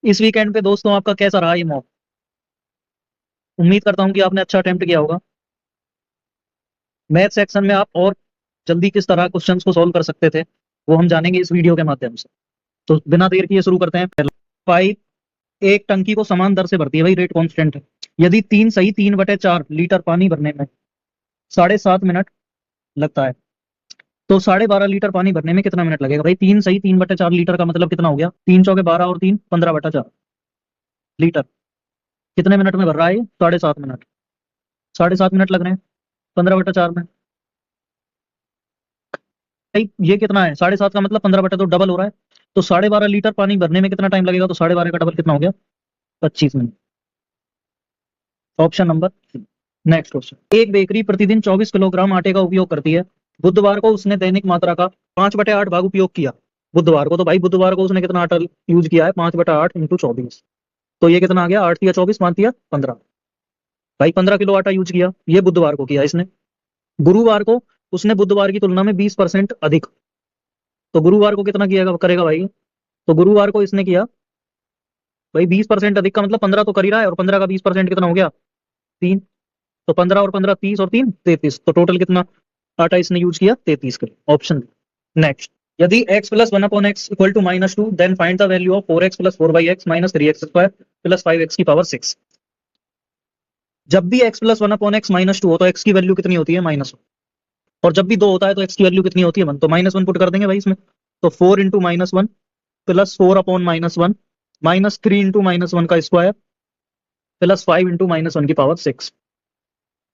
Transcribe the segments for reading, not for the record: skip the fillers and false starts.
इस वीकेंड पे दोस्तों आपका कैसा रहा ये मॉक? उम्मीद करता हूँ कि आपने अच्छा अटेम्प्ट किया होगा। मैथ सेक्शन में आप और जल्दी किस तरह क्वेश्चंस को सॉल्व कर सकते थे वो हम जानेंगे इस वीडियो के माध्यम से। तो बिना देर किए शुरू करते हैं। पहला, पाइप एक टंकी को समान दर से भरती है, भाई रेट कांस्टेंट है। यदि 3 पानी भरने में 7.5 मिनट लगता है, तो 12.5 लीटर पानी भरने में कितना मिनट लगेगा? भाई 3 लीटर का मतलब कितना हो गया? 3 चौके 12 और 3 15/4 लीटर। कितने मिनट में भर रहा है ये? 7.5 मिनट। 7.5 मिनट लग रहे हैं 15/4 में। भाई ये कितना है? 7.5 का मतलब 15/2 तो डबल हो रहा है। तो 12.5 लीटर पानी भरने में कितना टाइम लगेगा? तो 12.5 का डबल कितना हो गया? 25 minute. Option number. Next question, एक बेकरी प्रतिदिन 24 किलोग्राम आटे का उपयोग करती है। बुधवार को उसने दैनिक मात्रा का 5/8 भाग उपयोग किया। बुधवार को, तो भाई बुधवार को उसने कितना आटा यूज किया है? 5/8 × 24। तो ये कितना आ गया? 8 या 24, 5 या 15। भाई 15 किलो आटा यूज किया, ये बुधवार को किया इसने। गुरुवार को उसने बुधवार की तुलना में 20% अधिक। तो गुरुवार को कितना किया करेगा भाई? तो गुरुवार को इसने किया भाई 20% अधिक का मतलब 15 तो कर ही रहा है, और 15 का 20% कितना हो गया? 3। तो 15 और 15 30 और 3 33, तो टोटल कितना आटा इसने यूज किया? 33 किलो। ऑप्शन। नेक्स्ट, यदि x plus 1/x = -2, then find the value of 4x plus 4/x minus 3x² plus 5x की पावर 6। जब भी x प्लस 1/x -2 हो तो x की वैल्यू कितनी होती है? -1। और जब भी 2 होता है तो x की वैल्यू कितनी होती है? 1। तो -1 पुट कर देंगे भाई इसमें। तो 4 × -1 प्लस 4/-1 -3 × -1 का स्क्वायर प्लस 5 × -1 की पावर 6।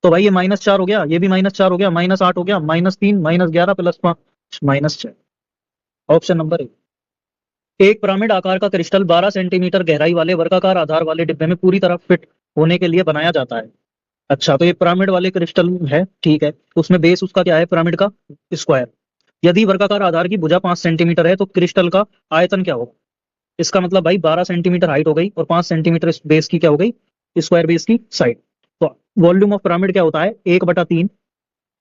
तो भाई ये -4 हो गया, ये भी -4 हो गया, -8 हो गया, -3 -11 प्लस 5 -6। Option number A. एक पिरामिड आकार का क्रिस्टल 12 सेंटीमीटर गहराई वाले वर्गाकार आधार वाले डिब्बे में पूरी तरह फिट होने के लिए बनाया जाता है। अच्छा, तो ये पिरामिड वाले क्रिस्टल है, ठीक है। उसमें बेस उसका क्या है? पिरामिड का स्क्वायर। यदि वर्गाकार आधार की भुजा 5 सेंटीमीटर है तो क्रिस्टल का आयतन क्या होगा? इसका मतलब भाई 12 सेंटीमीटर हाइट हो गई और 5 सेंटीमीटर बेस की क्या हो गई? स्क्वायर बेस की साइड। तो वॉल्यूम ऑफ पिरामिड क्या होता है? 1/3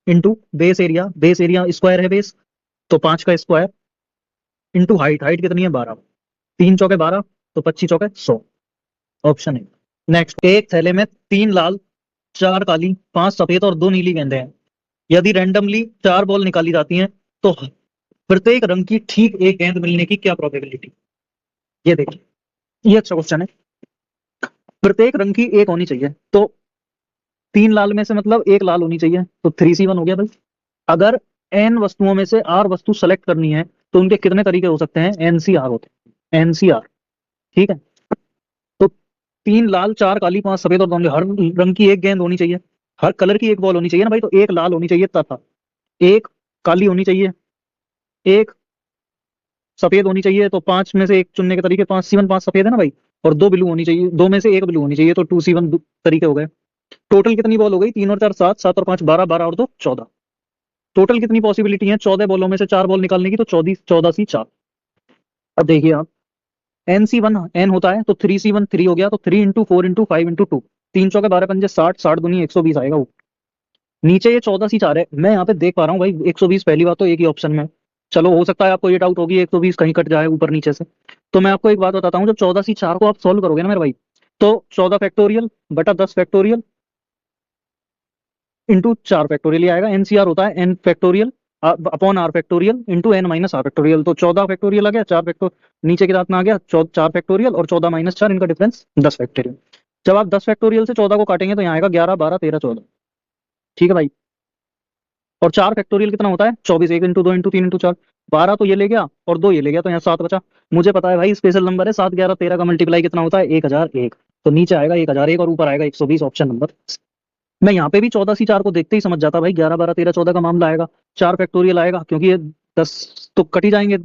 into base area. Base area square है बेस, तो 5 का स्क्वायर इंटू हाइट। हाइट कितनी है? 12। 3 चौके 12, तो 25 चौके 100। ऑप्शन है। नेक्स्ट, एक थैले में 3 लाल, 4 काली, 5 सफेद और 2 नीली गेंदें हैं। यदि रैंडमली 4 बॉल निकाली जाती हैं तो प्रत्येक रंग की ठीक एक गेंद मिलने की क्या प्रोबेबिलिटी? ये देखिए, ये अच्छा क्वेश्चन है। प्रत्येक रंग की एक होनी चाहिए, तो 3 लाल में से मतलब एक लाल होनी चाहिए, तो 3C1 हो गया भाई। अगर n वस्तुओं में से r वस्तु सेलेक्ट करनी है तो उनके कितने तरीके हो सकते हैं? NCR होते हैं, NCR। ठीक है। तो 3 लाल, 4 काली, 5 सफेद और 2 हर रंग की एक गेंद होनी चाहिए। हर कलर की एक बॉल होनी चाहिए ना भाई, तो एक लाल होनी चाहिए तथा एक काली होनी चाहिए, एक सफेद होनी चाहिए। तो 5 में से एक चुनने के तरीके, 5C1, 5 सफेद है ना भाई। और 2 ब्लू होनी चाहिए, 2 में से एक ब्लू होनी चाहिए, तो 2C1 तरीके हो गए। टोटल कितनी बॉल हो गई? 3 और 4 7, 7 और 5 12, 12 और 2 14। टोटल कितनी पॉसिबिलिटी है? 14 बॉलों में से 4 बॉल निकालने की, तो 14 14 सी 4। अब देखिए आप, NC1 n होता है, तो 3C1 3 हो गया, तो 3 × 4 × 5 × 2। 3 चौके 12 पंजे 60, 60 दूनी 120 आएगा वो। नीचे ये 14 सी 4 है, मैं यहाँ पे देख पा रहा हूँ भाई 120। पहली बात तो एक ही ऑप्शन में। चलो हो सकता है आपको ये डाउट होगी 120 कहीं कट जाए ऊपर नीचे से। तो मैं आपको एक बात बताता हूँ, जब 14 सी 4 को आप सॉल्व करोगे ना मेरे भाई, तो 14 फैक्टोरियल/10 फैक्टोरियल इंटू 4 फैक्टोरियल ही आएगा। NCR होता है n upon r into n - r। तो 14 फैक्टोरियल आ गया, 4 फैक्टोर नीचे के साथ में आ गया, 4 फैक्टोरियल और 14 - 4, इनका डिफरेंस 10 फैक्टोरियल। जब आप 10 फैक्टोरियल से 14 को काटेंगे तो यहाँ आएगा 11 12 13 14। ठीक है भाई। और 4 फैक्टोरियल कितना होता है? 24। 1 × 2 × 3 × 4, 12 तो ये ले गया और 2 ये ले गया, तो यहाँ 7 बचा। मुझे पता है भाई स्पेशल नंबर है, 7 11 13 का मल्टीप्लाई कितना होता है? 1001। तो नीचे आएगा 1001 और ऊपर आएगा 120। Option number. मैं यहाँ पे भी 14 सी 4 को देखते ही समझ जाता भाई 11 12 13 14 का मामला आएगा। 4 फैक्टोरियल आएगा क्योंकि ये 10 तो कट ही जाएंगे।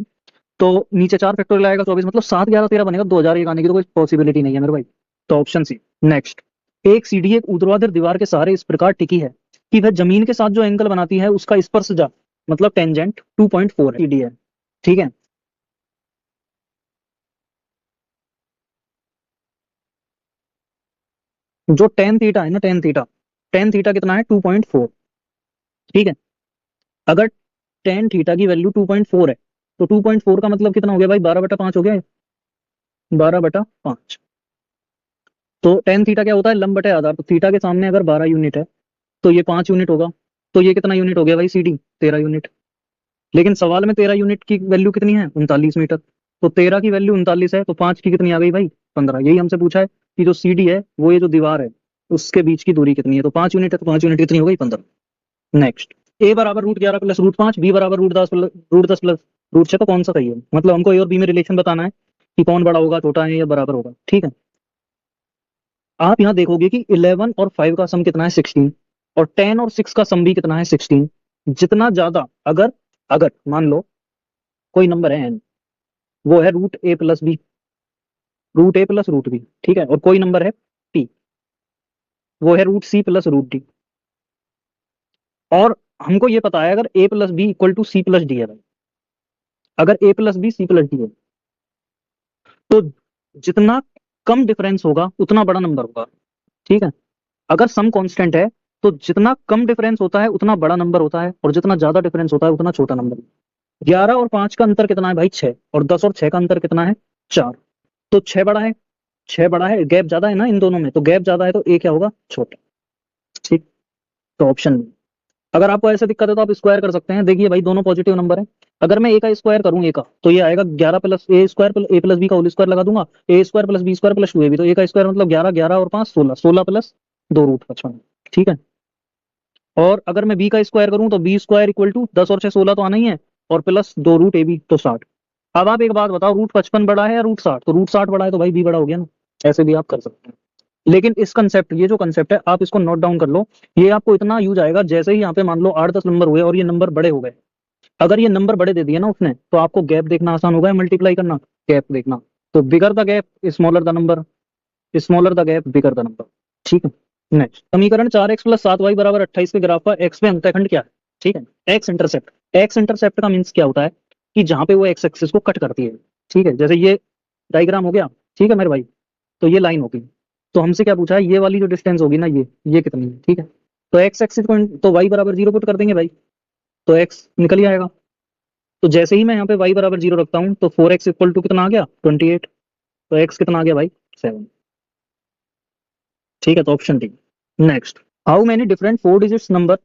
तो नीचे 4 फैक्टोरियल आएगा 24, मतलब 7 11 13 बनेगा। 2001 आने की तो कोई पॉसिबिलिटी नहीं है मेरे भाई। तो ऑप्शन सी। नेक्स्ट, एक सीढ़ी एक ऊर्ध्वाधर दीवार के सहारे इस प्रकार टिकी है कि वह जमीन के साथ जो एंगल बनाती है उसका स्पर्शजा मतलब टेंजेंट 2.4 सीढ़ी है। ठीक है। जो टेन थीटा है ना, टेन थीटा कितना है? 2.4। ठीक है। अगर टेन थीटा की वैल्यू 2.4 है तो 2.4 का मतलब कितना हो गया भाई? 12/5 हो गया। 12/5। तो टेन थीटा क्या होता है, लंब बटे आधार। तो थीटा के सामने अगर 12 यूनिट है तो ये 5 यूनिट होगा। तो ये कितना यूनिट हो गया भाई, CD 13 यूनिट। लेकिन सवाल में 13 यूनिट की वैल्यू कितनी है, 39 मीटर। तो 13 की वैल्यू 39 है, तो 5 की कितनी आ गई भाई, 15। यही हमसे पूछा है कि जो CD है वो ये जो दीवार है उसके बीच की दूरी कितनी है। तो 5 यूनिट है, तो 5 यूनिट कितनी हो गई, 15। नेक्स्ट, A बराबर √11 प्लस √5, B बराबर √10 प्लस √6। तो कौन सा सही है, मतलब हमको A और B में रिलेशन बताना है कि कौन बड़ा होगा, छोटा है या बराबर होगा। ठीक है, आप यहाँ देखोगे कि 11 और 5 का सम कितना है, 16। और 10 और 6 का सम भी कितना है, 16। जितना ज्यादा, अगर अगर मान लो कोई नंबर है n, वो है √A plus B, √A plus √B। ठीक है, और कोई नंबर है p, वो है √C प्लस √D। और हमको ये पता है अगर A plus B equal to C plus D है भाई, अगर A plus B C plus D है, तो जितना कम डिफरेंस होगा उतना बड़ा नंबर होगा। ठीक है, अगर सम कांस्टेंट है तो जितना कम डिफरेंस होता है उतना बड़ा नंबर होता है, और जितना ज्यादा डिफरेंस होता है उतना छोटा नंबर। 11 और 5 का अंतर कितना है भाई, 6। और 10 और 6 का अंतर कितना है, 4। तो 6 बड़ा है, 6 बड़ा है, गैप ज्यादा है ना इन दोनों में, तो गैप ज्यादा है तो A क्या होगा, छोटा। ठीक, तो ऑप्शन बी। अगर आपको ऐसे दिक्कत है तो आप स्क्वायर कर सकते हैं। देखिए भाई दोनों पॉजिटिव नंबर है, अगर मैं A का स्क्वायर करूँ A का, तो ये आएगा 11 plus A square plus A plus B का होल स्क्वायर लगा दूंगा, A square plus B square plus 2AB। तो A का स्क्वायर मतलब 11, 11 और 5 16, 16 प्लस 2 √55। ठीक है, और अगर मैं B का स्क्वायर करूं तो B स्क्वायर इक्वल टू 10 और 6 16 तो आना ही है, और प्लस 2 √AB तो 60। अब आप एक बात बताओ, √55 बड़ा है या √60? तो √60 बड़ा है तो भाई B बड़ा हो गया ना। ऐसे भी आप कर सकते हैं। लेकिन इस कंसेप्ट, ये जो कंसेप्ट है आप इसको नोट डाउन कर लो। ये आपको इतना यूज आएगा, जैसे ही यहाँ पे मान लो 8-10 नंबर हुए और ये नंबर बड़े हो गए, अगर ये नंबर बड़े दे दिए ना उसने, तो आपको गैप देखना आसान होगा, मल्टीप्लाई करना, गैप देखना। तो bigger the gap smaller the number, smaller the gap bigger the number. ठीक है, नेक्स्ट समीकरण 4x प्लस 7y बराबर 28 के ग्राफ का x में अंतःखंड क्या है। ठीक है, एक्स इंटरसेप्ट। एक्स इंटरसेप्ट का मीन्स क्या होता है कि जहां पे वो एक्स एक्सिस को कट करती है। ठीक है, जैसे ये डायग्राम हो गया, ठीक है मेरे भाई, तो ये लाइन होगी। तो हमसे क्या पूछा है, ये वाली जो डिस्टेंस होगी ना, ये कितनी है। ठीक है, तो एक्स एक्सिस को तो y बराबर 0 पुट कर देंगे भाई, तो x निकल ही आएगा। तो जैसे ही मैं यहाँ पे y बराबर 0 रखता हूँ तो 4x इक्वल टू कितना आ गया, 28। तो x कितना आ गया भाई, 7। ठीक है, तो option D. Next, how many different 4 digits number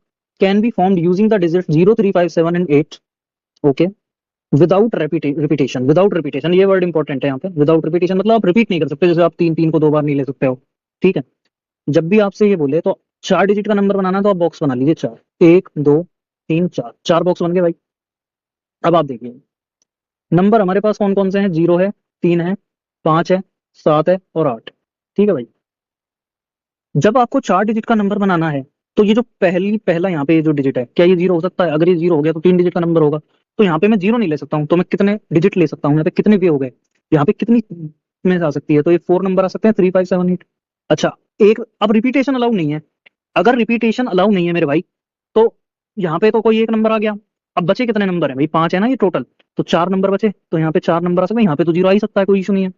can be formed using the digit 0 3 5 7 and 8। Okay, without repetition. Without repetition ये वर्ड इंपॉर्टेंट है यहाँ पे। विदाउट रिपीटेशन मतलब आप रिपीट नहीं कर सकते, जैसे आप 3 3 को 2 बार नहीं ले सकते हो। ठीक है, जब भी आपसे ये बोले तो 4 डिजिट का नंबर बनाना, तो आप बॉक्स बना लीजिए, 4, 1 2 3 4, 4 बॉक्स बन गए भाई। अब आप देखिए नंबर हमारे पास कौन कौन से हैं, 0 है, 3 है, 5 है, 7 है और 8। ठीक है भाई, जब आपको 4 डिजिट का नंबर बनाना है, तो ये जो पहला यहाँ पे ये जो डिजिट है, क्या ये 0 हो सकता है? अगर ये 0 हो गया तो 3 डिजिट का नंबर होगा। तो यहाँ पे मैं 0 नहीं ले सकता हूँ, तो मैं कितने डिजिट ले सकता हूँ, यहाँ पे कितने वे हो गए, यहाँ पे कितनी में आ सकती है, तो ये 4 नंबर आ सकते हैं, 3 5 7 8। अच्छा, एक अब रिपीटेशन अलाउ नहीं है। अगर रिपीटेशन अलाउ नहीं है मेरे भाई, तो यहाँ पे तो कोई एक नंबर आ गया। अब बचे कितने नंबर है भाई, 5 है ना ये टोटल, तो 4 नंबर बचे, तो यहाँ पे 4 नंबर आ सकते हैं, यहाँ पे तो 0 आ ही सकता है, कोई इशू नहीं है।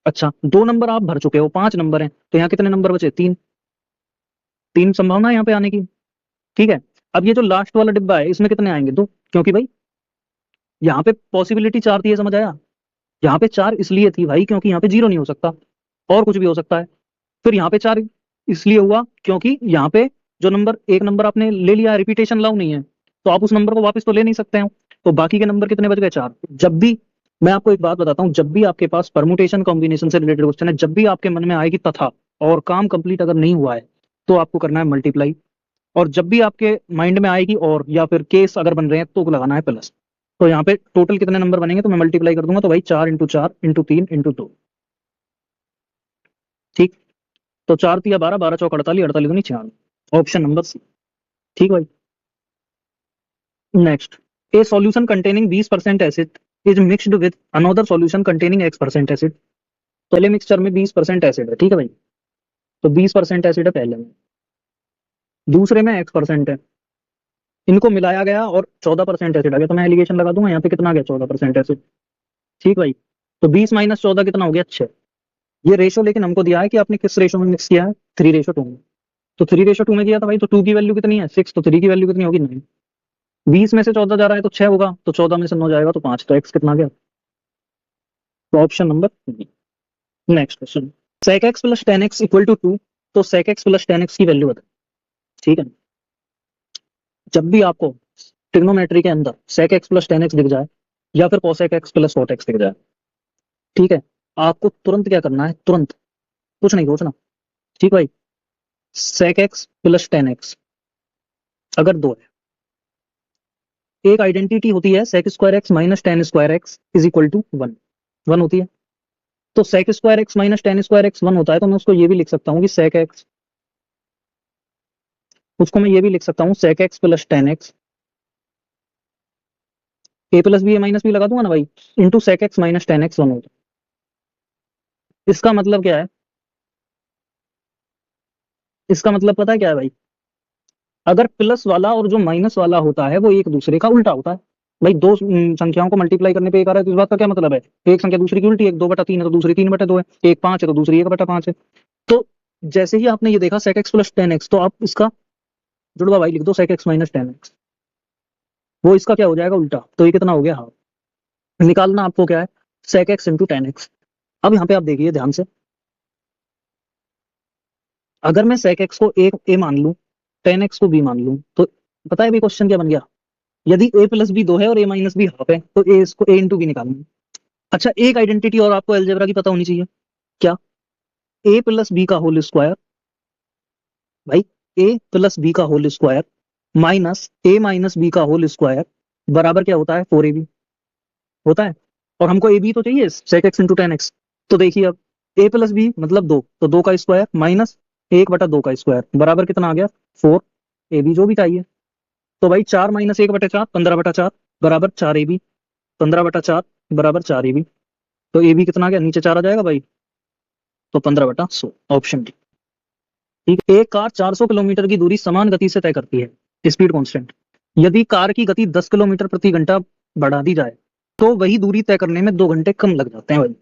अच्छा, 2 नंबर आप भर चुके हो, 5 नंबर है, तो यहाँ कितने नंबर बचे, 3। 3 संभावना है यहाँ पे आने की। ठीक है, अब ये जो लास्ट वाला डिब्बा है इसमें कितने आएंगे, 2, क्योंकि भाई यहाँ पे पॉसिबिलिटी 4 थी, है समझ आया। यहाँ पे 4 इसलिए थी भाई क्योंकि यहाँ पे 0 नहीं हो सकता, और कुछ भी हो सकता है। फिर यहाँ पे 4 इसलिए हुआ क्योंकि यहाँ पे जो नंबर, एक नंबर आपने ले लिया, रिपीटेशन अलाउ नहीं है, तो आप उस नंबर को वापस तो ले नहीं सकते हो। तो बाकी के नंबर कितने बच गए, 4। जब भी, मैं आपको एक बात बताता हूँ, जब भी आपके पास परमुटेशन कॉम्बिनेशन से रिलेटेड क्वेश्चन है, जब भी आपके मन में आएगी तथा और काम कंप्लीट अगर नहीं हुआ है, तो आपको करना है मल्टीप्लाई। और जब भी आपके माइंड में आएगी और या फिर केस अगर बन रहे हैं, तो लगाना है प्लस। तो यहाँ पे टोटल कितने नंबर बनेंगे, तो मैं मल्टीप्लाई कर दूंगा, तो भाई 4 × 4 × 3 × 2। ठीक, तो 4 × 3 = 12, 12 × 4 = 48, 48 × 2 = 96। Option number C. ठीक भाई, next, a solution containing 20% acid is mixed with another solution containing X% acid. पहले मिक्सचर में 20% एसिड है, ठीक है भाई, तो 20% एसिड है पहले में, दूसरे में X% है, इनको मिलाया गया और 14% एसिड आ गया, तो मैं एलिगेशन लगा दूंगा, यहाँ पे कितना आ गया, 14% एसिड। ठीक भाई, तो 20 - 14 कितना हो गया, 6। ये रेशो लेकिन हमको दिया है कि आपने किस रेशो में मिक्स किया है, 3:2 में। तो 3:2 में किया था भाई, तो 2 की वैल्यू कितनी है, 6, तो 3 की वैल्यू कितनी होगी, 9। 20 में से 14 जा रहा है तो 6 होगा, तो 14 में से 9 जाएगा तो 5, तो एक्स कितना आ गया, तो option number B. Next question, sec x plus ten X equal to 2, तो sec x plus ten X की वैल्यू बताए। ठीक है, जब भी आपको ट्रिग्नोमेट्री के अंदर sec x plus ten x दिख जाए या फिर cosec x plus cot x दिख जाए, ठीक है, आपको तुरंत क्या करना है, तुरंत कुछ नहीं सोचना। ठीक भाई, sec x plus ten X अगर दो है, एक आइडेंटिटी होती है sec square X minus tan square X is equal to one, one होती है। तो sec square X minus tan square X one होता है, तो मैं उसको ये भी लिख सकता हूँ कि sec x, उसको मैं ये भी लिख सकता हूँ sec x plus ten x, A plus B A minus B लगा दूंगा ना भाई, into sec x minus ten x one होता है। इसका मतलब क्या है, इसका मतलब पता है क्या है भाई, अगर प्लस वाला और जो माइनस वाला होता है वो एक दूसरे का उल्टा होता है। भाई दो संख्याओं को मल्टीप्लाई करने पे एक आ रहा है, तो इस बात का क्या मतलब है, एक संख्या दूसरी की उल्टी, एक 2/3 है तो दूसरी 3/2 है, एक 5 है तो दूसरी 1/5 है। तो जैसे ही आपने ये देखा sec x plus ten x, तो आप इसका जुड़वा भाई लिख दो sec x minus ten x, वो इसका क्या हो जाएगा उल्टा, तो ये कितना हो गया हाफ। निकालना आपको क्या है, sec x into ten x. अब यहाँ पे आप देखिए ध्यान से, अगर मैं sec x को एक ए मान लूं, टेन एक्स को बी मान लूं, तो पता है भी क्वेश्चन क्या बन गया, यदि a प्लस बी दो है और a माइनस बी हाफ है, तो a इसको a इंटू बी निकालना है। अच्छा, एक आइडेंटिटी और आपको अलजेब्रा की पता होनी चाहिए, क्या, a प्लस बी का होल स्क्वायर, भाई a प्लस बी का whole square minus a minus B का होल स्क्वायर बराबर क्या होता है, 4ab होता है। और हमको ए बी तो चाहिए sec x into ten x. तो देखिए अब a प्लस बी मतलब दो, तो दो का स्क्वायर माइनस एक बटा दो का स्क्वायर बराबर कितना आ गया, फोर। ए बी जो भी चाहिए, तो भाई चार माइनस एक बटा चार, 15/4 बराबर चार ए बी, 15/4 बराबर चार ए बी। तो ए बी कितना आ गया, नीचे चार आ जाएगा भाई, तो 15/100, ऑप्शन डी। ठीक है, एक कार 400 किलोमीटर की दूरी समान गति से तय करती है, स्पीड कांस्टेंट। यदि कार की गति 10 किलोमीटर प्रति घंटा बढ़ा दी जाए, तो वही दूरी तय करने में 2 घंटे कम लग जाते हैं भाई।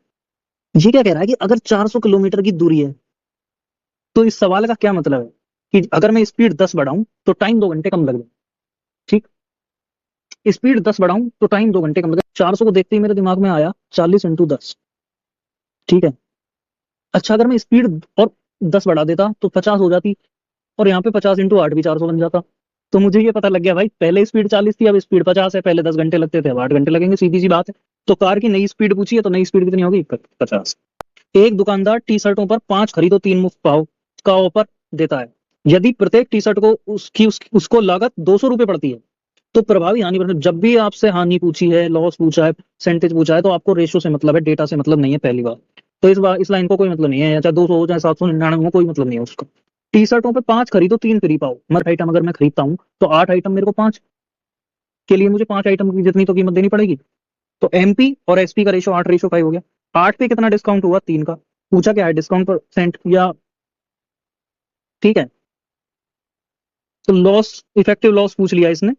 ये क्या कह रहा है कि अगर 400 किलोमीटर की दूरी है, तो इस सवाल का क्या मतलब है कि अगर मैं स्पीड 10 बढ़ाऊं तो टाइम 2 घंटे कम लग जाए। ठीक, स्पीड 10 बढ़ाऊं तो टाइम 2 घंटे कम लगे। 400 को देखते ही मेरे दिमाग में आया 40 × 10। ठीक है, अच्छा अगर मैं स्पीड और 10 बढ़ा देता तो 50 हो जाती, और यहाँ पे 50 × 8 भी 400 बन जाता। तो मुझे ये पता लग गया भाई, पहले स्पीड 40 थी, अब स्पीड 50 है, पहले 10 घंटे लगते थे अब 8 घंटे लगेंगे, सीधी सी बात है। तो कार की नई स्पीड पूछी है, तो नई स्पीड कितनी होगी, 50। एक दुकानदार टी शर्टों पर 5 खरीदो 3 मुफ्त पाओ का ऑफर देता है। यदि प्रत्येक टी शर्ट को उसको लागत 200 रुपये पड़ती है, तो प्रभावी हानि पर जब भी आपसे हानि पूछी है, लॉस पूछा है, परसेंटेज पूछा है, तो आपको रेशो से मतलब है, डेटा से मतलब नहीं है पहली बार। तो इस बार इस लाइन को कोई मतलब नहीं है, चाहे 200 हो चाहे 799 हो, कोई मतलब नहीं है उसका। टी शर्टों पे 5 खरीदो 3 फ्री पाओ, मर आइटम अगर मैं खरीदता हूँ तो 8 आइटम मेरे को 5 के लिए मुझे 5 आइटम की जितनी तो कीमत देनी पड़ेगी। तो एमपी और एसपी का रेशो 8:5 हो गया। 8 पे कितना डिस्काउंट हुआ, 3 का। पूछा क्या है, डिस्काउंट परसेंट या, ठीक है, तो लॉस, इफेक्टिव लॉस पूछ लिया इसने।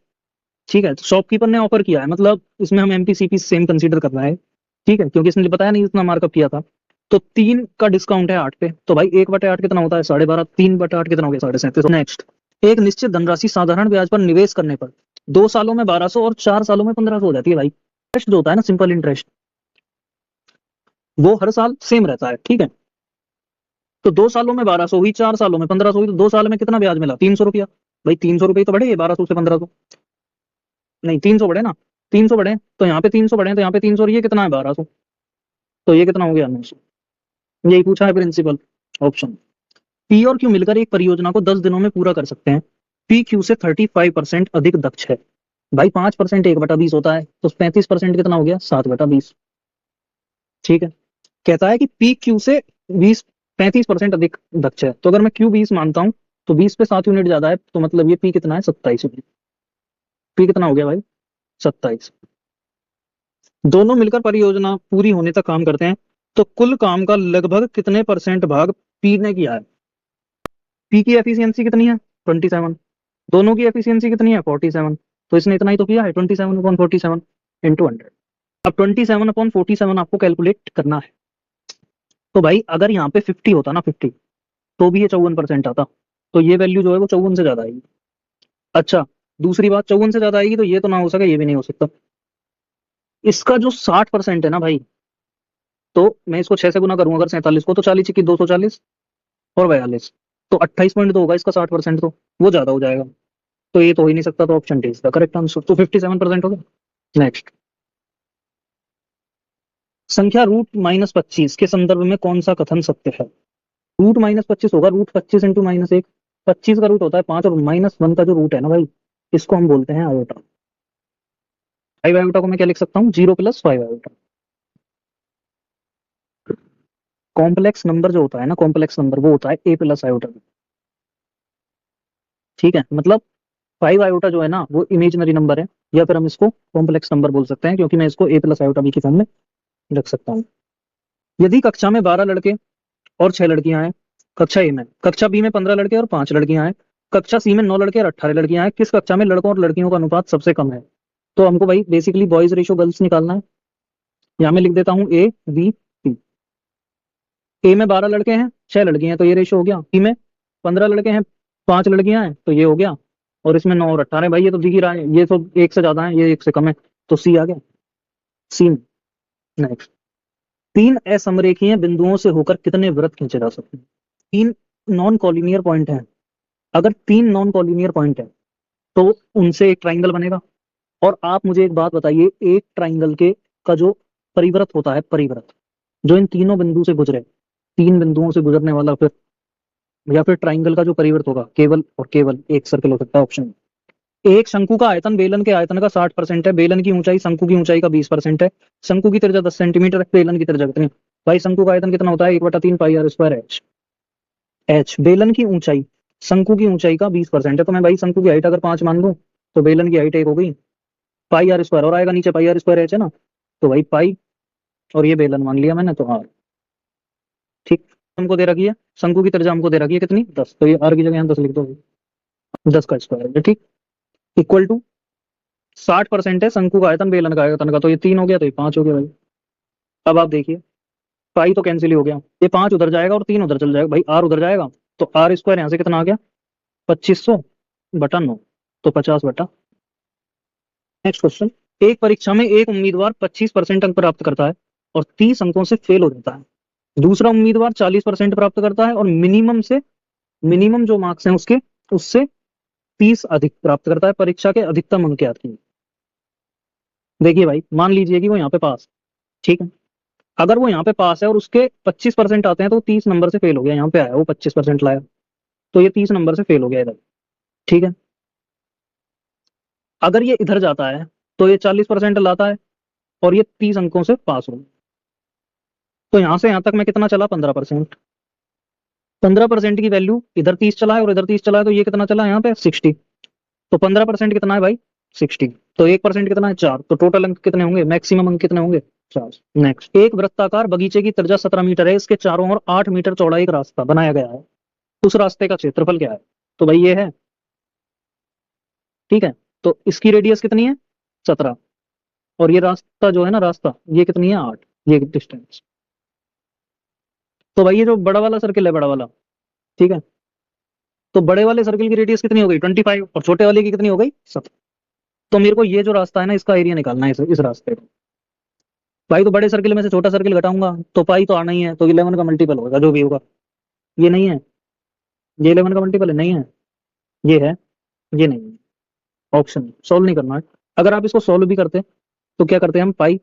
ठीक है, तो शॉपकीपर ने ऑफर किया है, मतलब इसमें हम एमपी सीपी सेम कंसीडर कर रहे हैं। ठीक है, क्योंकि इसने बताया नहीं इतना मार्कअप किया था। तो 3 का डिस्काउंट है 8 पे, तो भाई 1/8 कितना होता है, 12.5, 3/8 कितना हो गया, 37.5। नेक्स्ट, एक निश्चित धनराशि साधारण ब्याज पर निवेश करने पर 2 सालों में 1200 और 4 सालों में 1500 हो जाती है भाई। इंटरेस्ट जो होता है ना, सिंपल इंटरेस्ट, वो हर साल सेम रहता है। ठीक है, तो 2 सालों में 1200 हुई, 4 सालों में 1500 हुई, तो 2 साल में कितना ब्याज मिला, 300 रुपया। भाई 300 रुपये तो बढ़े 1200 से 1500, नहीं 300 बढ़े ना, 300 बढ़े तो यहाँ पे 300 बढ़े, तो यहाँ पे 300, और ये कितना है 1200, तो ये कितना हो गया 900। यही पूछा है प्रिंसिपल, ऑप्शन। पी और क्यू मिलकर एक परियोजना को 10 दिनों में पूरा कर सकते हैं। पी क्यू से 35% अधिक दक्ष है। भाई 5% 1/20 होता है, तो 35% कितना हो गया, 7/20। ठीक है, कहता है कि पी क्यू से 35% अधिक दक्ष है, तो अगर मैं क्यू 20 मानता हूं, तो 20 पे 7 यूनिट ज्यादा है, तो मतलब ये पी कितना है, 27 यूनिट। पी कितना हो गया भाई, 27। दोनों मिलकर परियोजना पूरी होने तक काम करते हैं, तो कुल काम का लगभग कितने परसेंट भाग पी ने किया है। पी की एफिशिएंसी कितनी है, 27। दोनों की एफिशिएंसी कितनी है, 47। तो इसने इतना ही तो किया है, 27/47 इंटू 100। अब 27/47 आपको कैलकुलेट करना है। तो भाई अगर यहाँ पे 50 होता ना, 50, तो भी ये 54% आता, तो ये वैल्यू जो है वो 54 से ज्यादा आएगी। अच्छा, दूसरी बात, 54 से ज्यादा आएगी तो ये तो ना हो सके, ये भी नहीं हो सकता। इसका जो 60% है ना भाई, तो मैं इसको 6 से गुना करूंगा अगर 47 को, तो 40 की 240 और 42, तो 28.2 होगा इसका 60%, तो वो ज्यादा हो जाएगा। तो ये तो हो ही नहीं सकता, तो option D is the correct answer. तो 57% हो गया। नेक्स्ट, संख्या रूट -25 के संदर्भ में कौन सा कथन सत्य है? रूट -25 होगा रूट 25 इंटू -1। 25 का रूट होता है 5, और -1 का जो रूट है ना भाई, इसको हम बोलते हैं आयोटा। 5 आयोटा को मैं क्या लिख सकता हूँ? 0 + 5 आयोटा। कॉम्प्लेक्स नंबर जो होता है ना, कॉम्प्लेक्स नंबर वो होता है a + आयोटा। ठीक है, मतलब 5 आयोटा जो है ना वो इमेजिनरी नंबर है, या फिर हम इसको कॉम्प्लेक्स नंबर बोल सकते हैं, क्योंकि मैं इसको a + आयोटा b की फॉर्म में रख सकता हूँ। यदि कक्षा में 12 लड़के और 6 लड़कियां हैं, कक्षा ए में, कक्षा बी में 15 लड़के और 5 लड़कियां हैं, कक्षा सी में 9 लड़के और 18 लड़कियां हैं, किस कक्षा में लड़कों और लड़कियों का अनुपात सबसे कम है? तो हमको भाई बेसिकली बॉयज रेशो गर्ल्स निकालना है। यहाँ मैं लिख देता हूँ A B C। ए में 12 लड़के हैं, 6 लड़कियां हैं, तो ये रेशो हो गया। बी में 15 लड़के हैं, 5 लड़कियां हैं, तो ये हो गया। और इसमें 9 और 18, भाई ये तो दिख ही रहा है, ये तो एक से ज्यादा है, ये एक से कम है, तो सी आ गया। सी। नेक्स्ट, 3 असमरेखीय बिंदुओं से होकर कितने वृत्त खींचे जा सकते हैं? 3 नॉन कॉलिनियर पॉइंट हैं। अगर 3 नॉन कॉलिनियर पॉइंट है तो उनसे एक ट्राइंगल बनेगा। और आप मुझे एक बात बताइए, एक ट्राइंगल के का जो परिव्रत होता है, परिव्रत जो इन तीनों बिंदु से गुजरे, 3 बिंदुओं से गुजरने वाला, फिर या फिर ट्राइंगल का जो परिवर्त होगा, केवल और केवल एक सर्कल हो सकता है। ऑप्शन, एक शंकु का आयतन बेलन के आयतन का 60% है, बेलन की ऊंचाई शंकु की ऊंचाई का 20% है, शंकु की त्रिज्या 10 सेंटीमीटर है, बेलन की त्रिज्या कितनी? भाई शंकु का आयतन कितना होता है? 1/3 पाई r² एच। बेलन की ऊंचाई शंकु की ऊंचाई का 20% है, तो मैं भाई शंकु की हाइट अगर 5 मान लूं, तो बेलन की हाइट 1 हो गई, पाई r² और आएगा नीचे, पाई r² एच है ना, तो भाई पाई, और ये बेलन मान लिया मैंने, तो आर। ठीक, हमको दे रखी है शंकु की त्रिज्या, हमको दे रखी है कितनी? 10, तो ये आर की जगह यहाँ 10 लिख दो, 10 का स्क्वायर है। ठीक, इक्वल टू 60% है शंकु का आयतन बेलन का आयतन का, तो ये 3 हो गया, तो ये 5 हो गया भाई। अब आप देखिए, पाई तो कैंसिल ही हो गया, ये 5 उधर जाएगा और 3 उधर चल जाएगा भाई, आर उधर जाएगा, तो r² यहाँ से कितना आ गया? 2500/9, तो 50/। नेक्स्ट क्वेश्चन, एक परीक्षा में एक उम्मीदवार 25% अंक प्राप्त करता है और 30 अंकों से फेल हो जाता है, दूसरा उम्मीदवार 40% प्राप्त करता है और मिनिमम जो मार्क्स हैं उसके, उससे 30 अधिक प्राप्त करता है, परीक्षा के अधिकतम अंक क्या थे? देखिए भाई, मान लीजिए कि वो यहाँ पे पास, ठीक है, अगर वो यहाँ पे पास है और उसके 25% आते हैं, तो 30 नंबर से फेल हो गया, यहाँ पे आया वो 25% लाया, तो ये 30 नंबर से फेल हो गया इधर। ठीक है, अगर ये इधर जाता है तो ये 40% लाता है और ये 30 अंकों से पास हो गया, तो यहाँ से यहाँ तक मैं कितना चला? 15%। 15% की वैल्यू, इधर 30 चला है और इधर 30 चला है, तो ये कितना चला यहाँ पे? 60। तो 15% कितना है भाई? 60। तो 1% कितना है? 4। तो टोटल अंक कितने होंगे? मैक्सिमम अंक कितने होंगे? 4। नेक्स्ट, एक वृत्ताकार बगीचे की त्रिज्या 17 मीटर है, इसके चारों ओर 8 मीटर चौड़ा एक रास्ता बनाया गया है, उस रास्ते का क्षेत्रफल क्या है? तो भाई ये है, ठीक है, तो इसकी रेडियस कितनी है? 17, और ये रास्ता जो है ना, रास्ता ये कितनी है? 8, ये डिस्टेंस। तो भाई ये जो बड़ा वाला सर्किल है, बड़ा वाला, ठीक है, तो बड़े वाले सर्किल की रेडियस कितनी हो गई? 25, और छोटे वाले की कितनी हो गई? 17। तो मेरे को ये जो रास्ता है ना, इसका एरिया निकालना है, इस रास्ते का। भाई तो बड़े सर्किल में से छोटा सर्किल घटाऊंगा, तो पाई तो आना ही है, तो 11 का मल्टीपल होगा जो भी होगा। ये नहीं है, ये 11 का मल्टीपल है, नहीं है, ये है, ये नहीं है। ऑप्शन सॉल्व नहीं करना है। अगर आप इसको सॉल्व भी करते तो क्या करते हैं हम? पाई,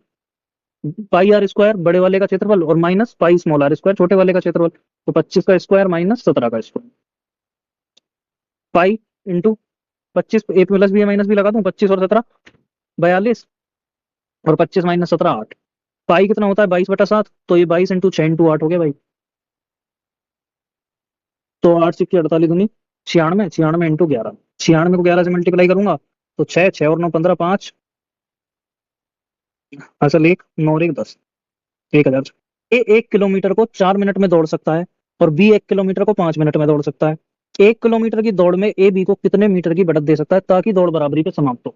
पाई r² बड़े वाले का क्षेत्रफल और माइनस पाई स्मॉल r² छोटे वाले का क्षेत्रफल, तो 25 का स्क्वायर माइनस 17 का स्क्वायर, पाई इंटू 25, ए प्लस बी माइनस बी लगा दूं, 25 और 17 42, और 25 माइनस 17 8। पाई कितना होता है? 22/7, तो ये 22 इंटू 6 इंटू 8 हो गया भाई, तो 8 सिक्के 48 दूनी 96, 96 इंटू 11, 96 को 11 से मल्टीप्लाई करूंगा तो 6, 6 और 9 15, 5 असल 1, 9 और 1 10, 1000। ए 1 किलोमीटर को 4 मिनट में दौड़ सकता है और बी 1 किलोमीटर को 5 मिनट में दौड़ सकता है। 1 किलोमीटर की दौड़ में ए बी को कितने मीटर की बढ़त दे सकता है ताकि दौड़ बराबरी पे समाप्त हो?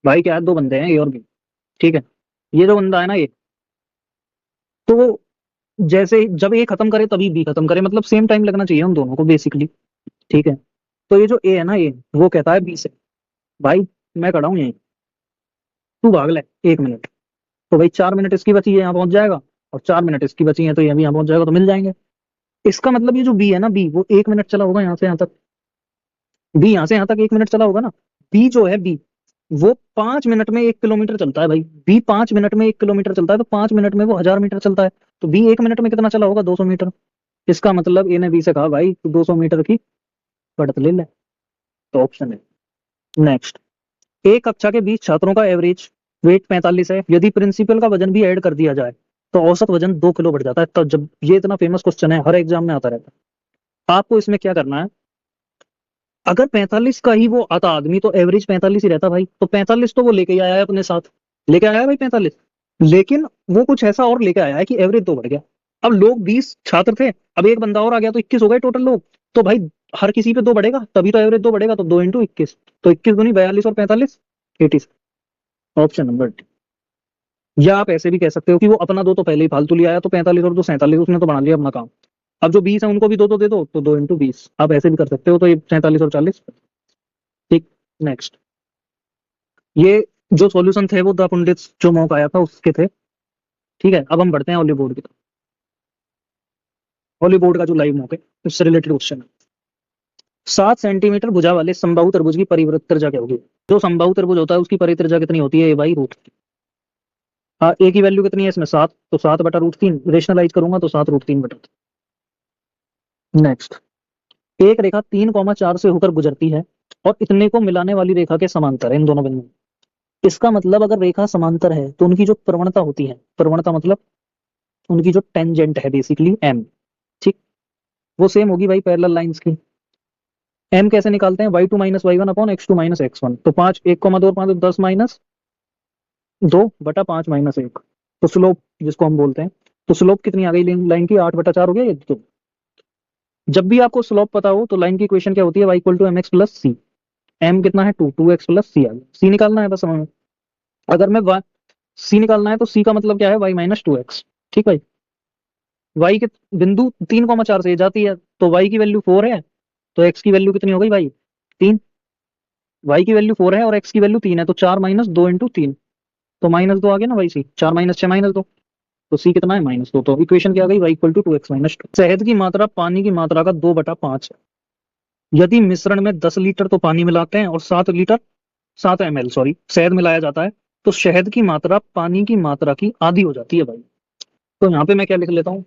भाई क्या है, दो बंदे हैं, ए और बी, ठीक है, ये जो बंदा है ना ये, तो जैसे जब ए खत्म करे तभी बी खत्म करे, मतलब सेम टाइम लगना चाहिए उन दोनों को बेसिकली। ठीक है, तो ये जो ए है ना, ये वो कहता है बी से, भाई मैं खड़ा हूँ यहीं, तू भाग ले 1 मिनट, तो भाई 4 मिनट इसकी बची है, यहाँ पहुंच जाएगा, और 4 मिनट इसकी बची हैं, तो ये भी यहाँ पहुंच जाएगा, तो मिल जाएंगे। इसका मतलब ये जो बी है ना, बी वो 1 मिनट चला होगा यहाँ से यहाँ तक, बी यहाँ से यहाँ तक 1 मिनट चला होगा ना। बी जो है बी, वो 5 मिनट में 1 किलोमीटर चलता है भाई। बी 5 मिनट में 1 किलोमीटर चलता है, तो 5 मिनट में वो 1000 मीटर चलता है। तो बी 1 मिनट में कितना चला होगा? 200 मीटर। इसका मतलब ए ने बी से कहा भाई तू 200 मीटर की बढ़त ले ले, तो ऑप्शन है। नेक्स्ट, एक कक्षा के 20 छात्रों का एवरेज वेट 45 है, यदि प्रिंसिपल का वजन भी ऐड कर दिया जाए तो औसत वजन 2 किलो बढ़ जाता है। तो जब ये इतना फेमस क्वेश्चन है, हर एग्जाम में आता रहता है, आपको इसमें क्या करना है, अगर 45 का ही वो आता आदमी तो एवरेज 45 ही रहता भाई, तो 45 तो वो लेके ही आया है अपने साथ, लेके आया है भाई 45। लेकिन वो कुछ ऐसा और लेके आया है कि एवरेज 2 बढ़ गया। अब लोग 20 छात्र थे, अब एक बंदा और आ गया तो 21 हो गए टोटल लोग। तो भाई हर किसी पे 2 बढ़ेगा, तभी तो एवरेज 2 बढ़ेगा। तो 2 × 21, तो 21 दूनी 42 और 45 80। Option number D. या आप ऐसे भी कह सकते हो कि वो अपना 2 तो पहले ही फालतू ले आया, तो 45 और 2 47, उसने तो बना लिया अपना काम। अब जो 20 है उनको भी 2 दे दो, तो 2 × 20, आप ऐसे भी कर सकते हो, तो ये 47 और 40। ठीक। नेक्स्ट, ये जो सॉल्यूशन थे वो द पंडित जो मॉक आया था उसके थे। ठीक है, अब हम बढ़ते हैं हॉलीवुड की तरफ। हॉलीवुड का जो लाइव मॉक है उससे रिलेटेड क्वेश्चन है। 7 सेंटीमीटर भुजा वाले समबाहु तरबूज की परिवृत्त त्रिज्या क्या होगी? जो समबाहु तरबूज होता है उसकी परित्रिज्या कितनी होती है? ए बाई रूट। हाँ, ए की वैल्यू कितनी है इसमें? 7, तो 7/√3 रेशनलाइज करूंगा तो 7√3/3। नेक्स्ट, एक रेखा 3,4 से होकर गुजरती है और इतने को मिलाने वाली रेखा के समांतर है इन दोनों बिंदु। इसका मतलब अगर रेखा समांतर है तो उनकी जो प्रवणता होती है, प्रवणता मतलब उनकी जो टेंजेंट है बेसिकली एम, ठीक, वो सेम होगी भाई पैरेलल लाइंस की। एम कैसे निकालते हैं? y2 - y1/x2 - x1। तो 5, 1,2 और 5 10 माइनस 2/5 - 1। तो स्लोप जिसको हम बोलते हैं, तो स्लोप कितनी आ गई लाइन की? 8/4 हो गया ये तो। जब भी आपको स्लोप पता हो तो लाइन की इक्वेशन क्या होती है? y = mx + c। एम कितना है? 2, 2x + c आ गया। सी निकालना है बस हमें। अगर मैं सी निकालना है तो सी का मतलब क्या है? y - 2x। ठीक भाई, y के बिंदु 3,4 से जाती है, तो y की वैल्यू 4 है, तो x की वैल्यू कितनी हो गई भाई? 3। y की वैल्यू 4 है और x की वैल्यू 3 है, तो 4 - 2 × 3, तो -2 आ गया ना भाई सी। 4 - 6 -2, तो सी कितना है? -2। तो इक्वेशन क्या आ गई? y = 2x - 2। शहद की मात्रा पानी की मात्रा का 2/5 है। यदि मिश्रण में 10 लीटर तो पानी मिलाते हैं और 7 ml सॉरी शहद मिलाया जाता है, तो शहद की मात्रा पानी की मात्रा की आधी हो जाती है भाई। तो यहाँ पे मैं क्या लिख लेता हूँ?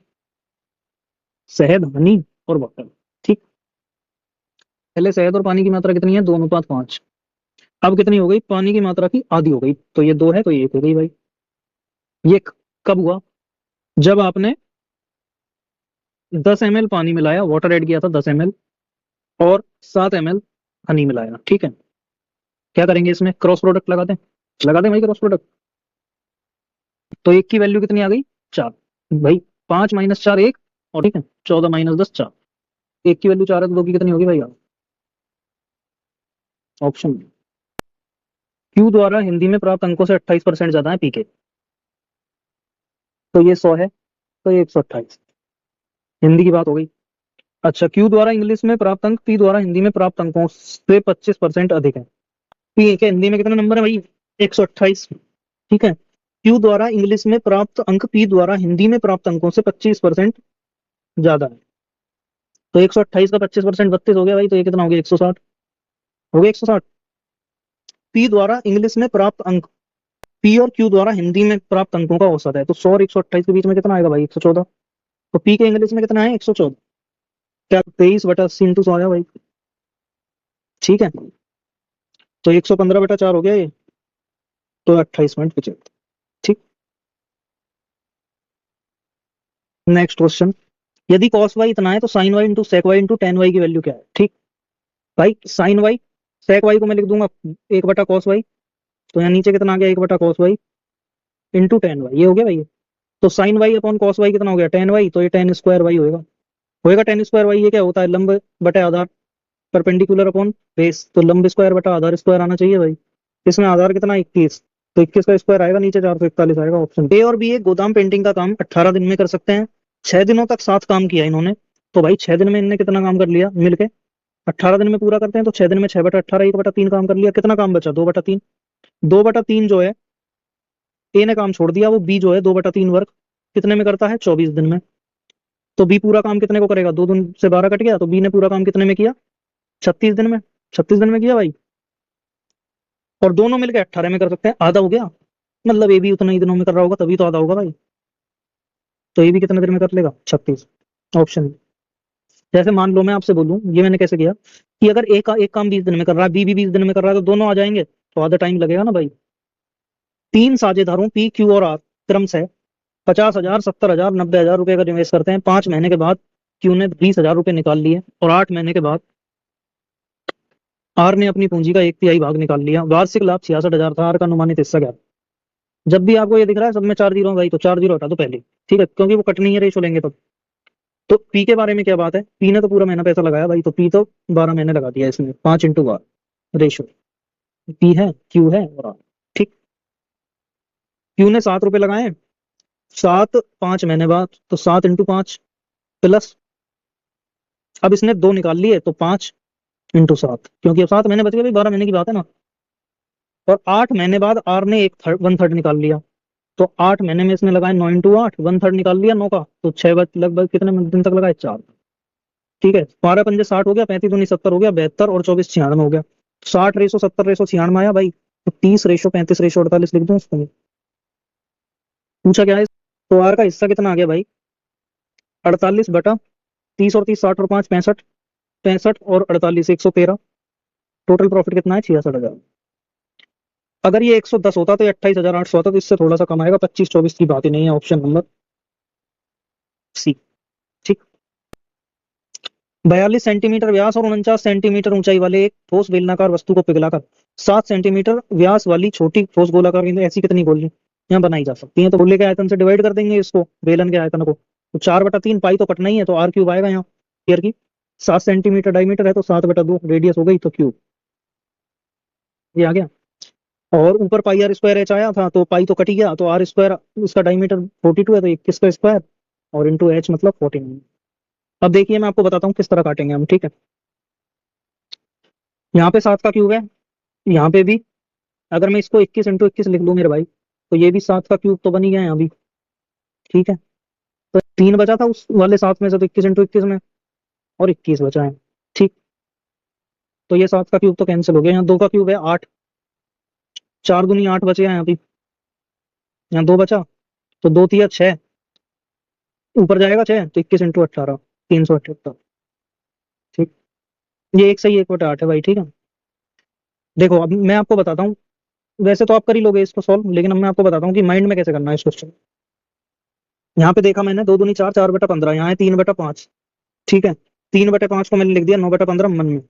शहद, हनी और वाटर। ठीक, पहले शहद और पानी की मात्रा कितनी है? 2:5। अब कितनी हो गई? पानी की मात्रा की आधी हो गई, तो ये 2 है, तो ये 1 हो गई भाई। ये कब हुआ? जब आपने 10 ml पानी मिलाया, वाटर ऐड किया था 10 ml, और 7 ml हनी मिलाया। ठीक है, क्या करेंगे इसमें? क्रॉस प्रोडक्ट लगा दें भाई क्रॉस प्रोडक्ट। तो एक की वैल्यू कितनी आ गई? 4 भाई। 5 - 4 1, और ठीक है 14 - 10 4। एक की वैल्यू 4 है तो 2 की कितनी होगी भाई? ऑप्शन क्यू द्वारा हिंदी में प्राप्त अंकों से 28% ज्यादा है पीके। तो ये 100 है, तो ये 128। हिंदी की बात हो गई। अच्छा, क्यू द्वारा इंग्लिश में प्राप्त अंक पी द्वारा हिंदी में प्राप्त अंकों से 25% अधिक है। पी के हिंदी में कितना नंबर है भाई? 128। ठीक है, क्यू द्वारा इंग्लिश में प्राप्त अंक पी द्वारा हिंदी में प्राप्त अंकों से 25% ज्यादा है। तो 128 का 25% 32 हो गया भाई, तो ये कितना हो गया? 160 हो गया। 160 पी द्वारा इंग्लिश में प्राप्त अंक, पी और क्यू द्वारा हिंदी में प्राप्त अंकों का औसत है, तो 100 और 128 के बीच में कितना आएगा भाई? 114। तो पी के इंग्लिश में कितना है? 114। क्या 23/80 × 100 आया भाई? ठीक है, तो 115/4 हो गया ये, तो 28.75। ठीक। नेक्स्ट क्वेश्चन, यदि cos y इतना है तो sin y × sec y × tan y की वैल्यू क्या है? ठीक भाई, sin y sec y को मैं लिख दूंगा 1/cos y, तो यहाँ नीचे कितना आ गया? 1/cos y × tan y, ये हो गया भाई। तो sin y upon cos y कितना हो गया? tan y, तो ये tan स्क्वायर y होएगा। होएगा tan स्क्वायर y। ये क्या होता है? लंब बटे आधार, परपेंडिकुलर अपॉन बेस, तो लंब स्क्वायर बटा आधार स्क्वायर आना चाहिए भाई। इसमें आधार कितना? 21, तो 21 का स्क्वायर आएगा, नीचे 441 आएगा। ऑप्शन ए और बी एक गोदाम पेंटिंग का काम 18 दिन में कर सकते हैं। 6 दिनों तक साथ काम किया इन्होंने, तो भाई 6 दिन में इनने कितना काम कर लिया मिलके? 18 दिन में पूरा करते हैं तो 6 दिन में 6/18, 1/3 काम कर लिया। कितना काम बचा? 2/3। 2/3 जो है ए ने काम छोड़ दिया, वो बी जो है 2/3 वर्क कितने में करता है? 24 दिन में। तो बी पूरा काम कितने को करेगा? 2 दिन से 12 कट गया, तो बी ने पूरा काम कितने में किया? 36 दिन में। 36 दिन में किया भाई। और दोनों मिलकर 18 में कर सकते हैं, आधा हो गया। मतलब ए भी उतना ही दिनों में कर रहा होगा, तभी तो आधा होगा भाई। तो ये भी कितने दिन में कर लेगा? 36। ऑप्शन। जैसे मान लो मैं आपसे बोलूं, ये मैंने कैसे किया कि अगर एक काम 20 दिन में कर रहा है, बी भी 20 दिन में कर रहा है, तो दोनों आ जाएंगे, तो आधा टाइम लगेगा ना भाई। 3 साझेदारों पी क्यू और आर क्रम से 50,000, 70,000, 90,000 रुपए का निवेश करते हैं। 5 महीने के बाद क्यू ने 20,000 रुपए निकाल लिए, और 8 महीने के बाद आर ने अपनी पूंजी का 1/3 भाग निकाल लिया। वार्षिक लाभ 66,000 था, आर का अनुमानित हिस्सा क्या था? जब भी आपको ये दिख रहा है सब में 4 जीरो भाई, तो 4 जीरो हटा दो पहले, ठीक है, क्योंकि वो कटनी है, रेशो लेंगे तब। तो पी के बारे में क्या बात है? पी ने तो पूरा महीना पैसा लगाया भाई, तो पी तो 12 महीने लगा दिया इसमें, 5 × 12 रेशो। पी है, क्यू है और आर। ठीक। क्यू ने 7 रुपए लगाए, 7 5 महीने बाद, तो 7 × 5 प्लस, अब इसने 2 निकाल लिए, तो 5 × 7, क्योंकि अब 7 महीने बच गए भाई, 12 महीने की बात है ना। और 8 महीने बाद आर ने 1/3 निकाल लिया, तो 8 महीने में इसने लगाए 9 × 8, 1/3 निकाल लिया 9 का, तो 6 लगभग कितने दिन तक लगाए? 4। ठीक है, 12 पंजे 60 हो गया, 35 दूनी 70 हो गया, 72 और 24 96 हो गया। 60 रेशो 70 रेशो 96 आया भाई, तो 30 रेशो 35 रेशो 48 लिख दूं उसको? पूछा क्या है? तो आर का हिस्सा कितना आ गया भाई? 48/30, और 30 60 और 5 65, 65 और 48 113। टोटल प्रॉफिट कितना है? 66,000। अगर ये 110 होता तो ये 28,800 होता, तो इससे थोड़ा सा कम आएगा, 25 24 की बात ही नहीं है। Option number C. ठीक। 42 सेंटीमीटर व्यास और 49 सेंटीमीटर ऊंचाई वाले एक ठोस बेलनाकार वस्तु को पिघलाकर 7 सेंटीमीटर व्यास वाली छोटी ठोस गोलाकार गेंद, ऐसी कितनी गोली यहाँ बनाई जा सकती है? तो गोले के आयतन से डिवाइड कर देंगे इसको, बेलन के आयतन को, तो 4/3 पाई तो कटना ही है, तो आर क्यूब आएगा यहाँ स्फीयर की। 7 सेंटीमीटर डायमीटर है, तो 7/2 रेडियस हो गई, तो क्यूब ये आ गया। और ऊपर पाई आर स्क्वायर एच आया था, तो पाई तो कट ही गया, तो आर स्क्वायर इसका डायमीटर 42 है, तो 21 का स्क्वायर, और इंटू एच मतलब 49। अब देखिए मैं आपको बताता हूँ किस तरह काटेंगे हम, ठीक है। यहाँ पे 7 का क्यूब है, यहाँ पे भी। अगर मैं इसको 21 × 21 लिख लूँ मेरे भाई, तो ये भी 7 का क्यूब तो बन ही गया यहाँ भी। ठीक है, तो 3 बचा था उस वाले 7 में से, तो 21 × 21 में, और 21 बचा है। ठीक। तो ये 7 का क्यूब तो कैंसिल हो गया। यहाँ 2 का क्यूब है 8, 4 दूनी 8 बचे हैं यहाँ भी, यहाँ 2 बचा, तो 2 तिया 6, ऊपर जाएगा 6, तो 21 × 18 378। ठीक। ये एक सही 1/8 है भाई, ठीक है। देखो अब मैं आपको बताता हूँ, वैसे तो आप कर ही लोगे इसको सॉल्व, लेकिन अब मैं आपको बताता हूँ कि माइंड में कैसे करना है इस क्वेश्चन। यहाँ पे देखा मैंने, 2 दूनी 4, 4/15, यहाँ है 3/5। ठीक है, 3/5 को मैंने लिख दिया 9/15 मन में।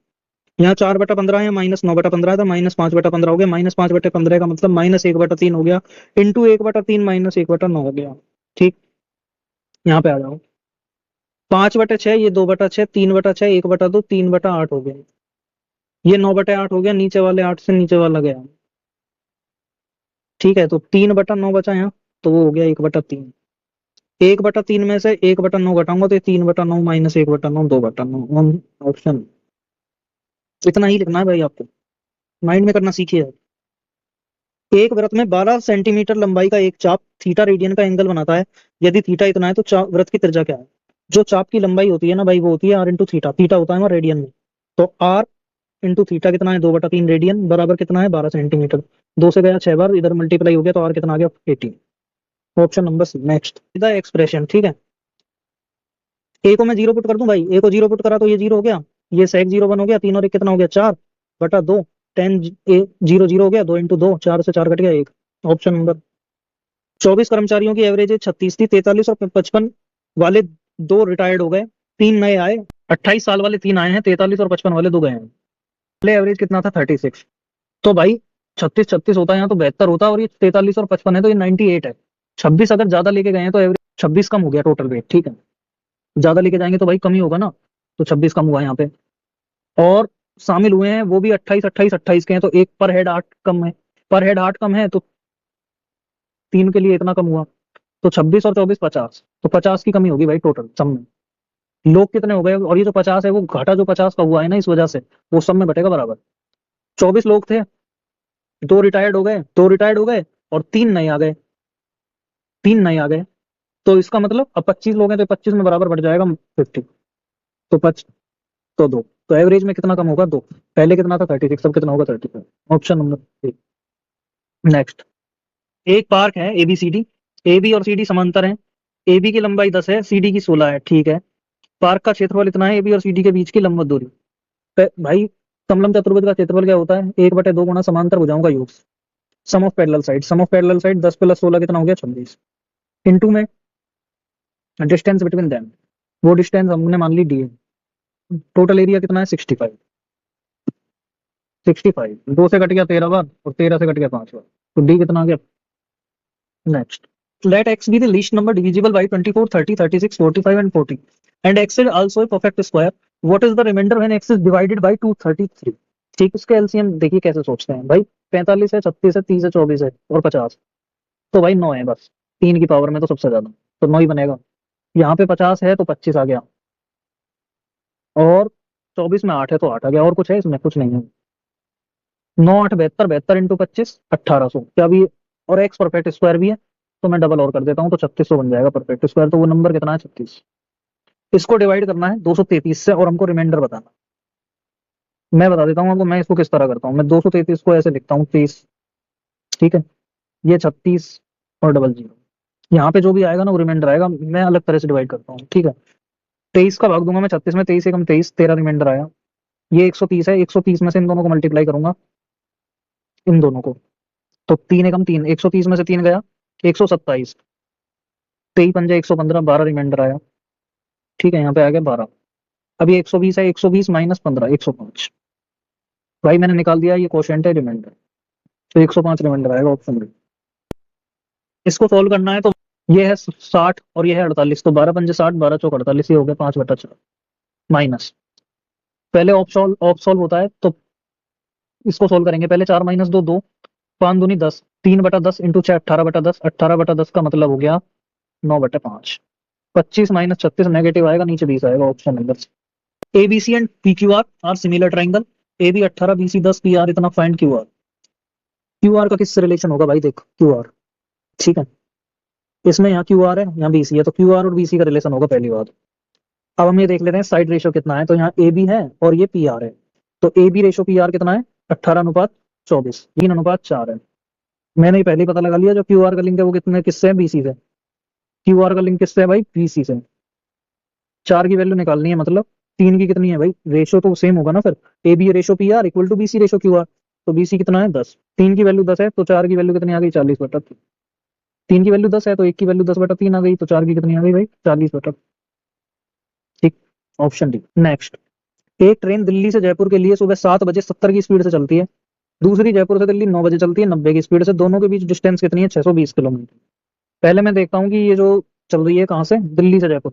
यहाँ 4/15 है, -9/15 है, तो -5/15 हो गया। -5/15 का मतलब -1/3 हो गया, इंटू 1/3 -1/9 हो गया। ठीक। यहाँ पे आ जाओ, 5/6, ये 2/6, 3/6, 1/2, 3/8 हो गया। ये 9/8 हो गया, नीचे वाले 8 से नीचे वाला गया। ठीक है, तो 3/9 बचा यहाँ, तो वो हो गया 1/3। 1/3 में से 1/9 घटाऊंगा, तो ये 3/9 -1/9 2/9। ऑप्शन। इतना ही लिखना है भाई आपको, माइंड में करना सीखिए। एक वृत्त में 12 सेंटीमीटर लंबाई का एक चाप थीटा रेडियन का एंगल बनाता है। यदि थीटा इतना है, तो वृत्त की त्रिज्या क्या है? जो चाप की लंबाई होती है ना भाई, वो होती है r × थीटा। थीटा होता है हमारा रेडियन में, तो r × थीटा कितना है? 2/3 रेडियन बराबर कितना है? 12 सेंटीमीटर। 2 से गया 6 बार, इधर मल्टीप्लाई हो गया, तो आर कितना आ गया? 18। Option number C next the expression. ठीक है, ए को मैं जीरो पुट कर दूं भाई, ए को जीरो पुट करा तो ये जीरो हो गया, ये सेक 0 1 हो गया, 3 और 1 कितना हो गया? 4/2। 10 0 0 हो गया, 2 × 2, 4 से 4 कट गया 1। Option number. 24 कर्मचारियों की एवरेज एज 36 थी, 43 और 55 वाले 2 रिटायर्ड हो गए, 3 नए आए। 28 साल वाले 3 आए हैं, 43 और 55 वाले 2 गए हैं। पहले एवरेज कितना था? 36। तो भाई 36 36 होता है यहाँ, तो 72 होता है, और ये 43 और 55 है, तो ये 98 है। 26 अगर ज्यादा लेके गए हैं, तो एवरेज 26 कम हो गया टोटल वेट। ठीक है, ज्यादा लेके जाएंगे तो भाई कम ही होगा ना, तो 26 कम हुआ यहाँ पे। और शामिल हुए हैं वो भी 28 28 28 के हैं, तो एक पर हेड 8 कम है, पर हेड 8 कम है, तो 3 के लिए इतना कम हुआ। तो 26 और 24 50, तो 50 की कमी होगी भाई टोटल सब में। लोग कितने हो गए? और ये जो 50 है, वो घाटा जो 50 का हुआ है ना इस वजह से, वो सब में बटेगा बराबर। 24 लोग थे, 2 रिटायर्ड हो गए, 2 रिटायर्ड हो गए, और 3 नए आ गए, 3 नए आ गए। तो इसका मतलब अब 25 लोग हैं तो 25 में बराबर बढ़ जाएगा 50, तो 5 तो 2, तो एवरेज में कितना कम होगा 2। पहले कितना था 36, अब कितना होगा 35। Option number 3। नेक्स्ट, एक पार्क है एबीसीडी, ए बी और सी डी समांतर हैं, ए बी की लंबाई 10 है, सी डी की 16 है, ठीक है। पार्क का क्षेत्रफल इतना है, ए बी और सी डी के बीच की लंबवत दूरी। भाई समलंब चतुर्भुज का क्षेत्रफल क्या होता है, 1/2 गुना समांतर भुजाओं का योग। Sum of parallel side, sum of parallel side 10 + 16 कितना हो गया 26, इनटू में डिस्टेंस बिटवीन देम, वो डिस्टेंस हमने मान ली डी है। टोटल एरिया कितना है 65, 65 2 से कट गया 13 बार और 13 से कट गया 5 बार, तो डी कितना आ गया। Next, let x be the least number divisible by 24, 30, 36, 45 and 40 and x is also a perfect square. What is the remainder when x is divided by 233? ठीक, इसके एलसीएम देखिए कैसे सोचते हैं भाई। 45 है, 36 है, 30 है, 24 है और 50, तो भाई 9 है बस, 3 की पावर में तो सबसे ज्यादा, तो 9 ही बनेगा। यहाँ पे 50 है तो 25 आ गया, और 24 में 8 है तो 8 आ गया, और कुछ है इसमें, कुछ नहीं है। 9 8 72, 72 इंटू 25 1800, क्या भी, और एक्स परफेक्ट स्क्वायर भी है, तो मैं डबल और कर देता हूँ, तो 3600 बन जाएगा परफेक्ट स्क्वायर, तो वो नंबर कितना है 36। इसको डिवाइड करना है 233 से और हमको रिमाइंडर बताना। मैं बता देता हूँ आपको, मैं इसको किस तरह करता हूँ। मैं 233 को ऐसे लिखता हूँ 30, ठीक है, ये 36 और डबल जीरो, यहाँ पे जो भी आएगा ना वो रिमाइंडर आएगा, मैं अलग तरह से डिवाइड करता हूँ, ठीक है। 23 का भाग दूंगा मैं 36 में, 23 एकम 23, 13 रिमाइंडर आया। ये 130 है, 130 में से इन दोनों को मल्टीप्लाई करूंगा, इन दोनों को, तो 3 एकम 3, 130 में से 3 गया 127, 23 पंजे 115, 12 रिमाइंडर आया, ठीक है, यहाँ पे आ गया 12। अभी 120 है, 120 माइनस 15 105, भाई मैंने निकाल दिया, ये क्वोशिएंट है रिमाइंडर, तो 105 रिमाइंडर आएगा ऑप्शन बी। इसको सोल्व करना है तो ये है 60 और ये है 48, तो 12 पंजे 60, 12 चौक 48, ये हो गया 5/4 माइनस। पहले ऑफ सॉल्व होता है, तो इसको सोल्व करेंगे पहले। 4 माइनस 2 2, 5 दूनी 10, 3/10 इंटू 6 18/10, 18/10 का मतलब हो गया 9/5। 25 माइनस 36 नेगेटिव आएगा, नीचे 20 आएगा, option number C. ABC and PQR are similar triangle, A B 18, BC 10, P R इतना, फाइंड क्यूआर। क्यूआर का किससे रिलेशन होगा भाई, देख क्यूआर, ठीक है, इसमें यहाँ क्यूआर है, यहाँ बीसी है, तो क्यूआर और बीसी का रिलेशन होगा पहली बात। अब हम ये देख लेते हैं साइड रेशियो कितना है, तो यहाँ ए बी है और ये पी आर है, तो A B ratio P R कितना है 18:24, 3:4 है। मैंने ही पहले ही पता लगा लिया, जो क्यूआर का लिंक है वो कितने किससे है, बीसी से। क्यूआर का लिंक किससे है भाई, बीसी से। 4 की वैल्यू निकालनी है, मतलब 3 की कितनी है भाई, रेशियो तो सेम होगा ना फिर, A B ratio P R equal to BC ratio Q R, तो बीसी कितना है 10, 3 की वैल्यू 10 है तो 4 की वैल्यू कितनी आ गई 40/3। 3 की वैल्यू 10 है तो 1 की वैल्यू 10/3 आ गई, तो 4 की कितनी आ गई भाई 40/, ठीक, ऑप्शन डी। नेक्स्ट, एक ट्रेन दिल्ली से जयपुर के लिए सुबह 7 बजे 70 की स्पीड से चलती है, दूसरी जयपुर से दिल्ली 9 बजे चलती है 90 की स्पीड से, दोनों के बीच डिस्टेंस कितनी है 620 किलोमीटर। पहले मैं देखता हूँ कि ये जो चल रही है कहाँ से, दिल्ली से जयपुर,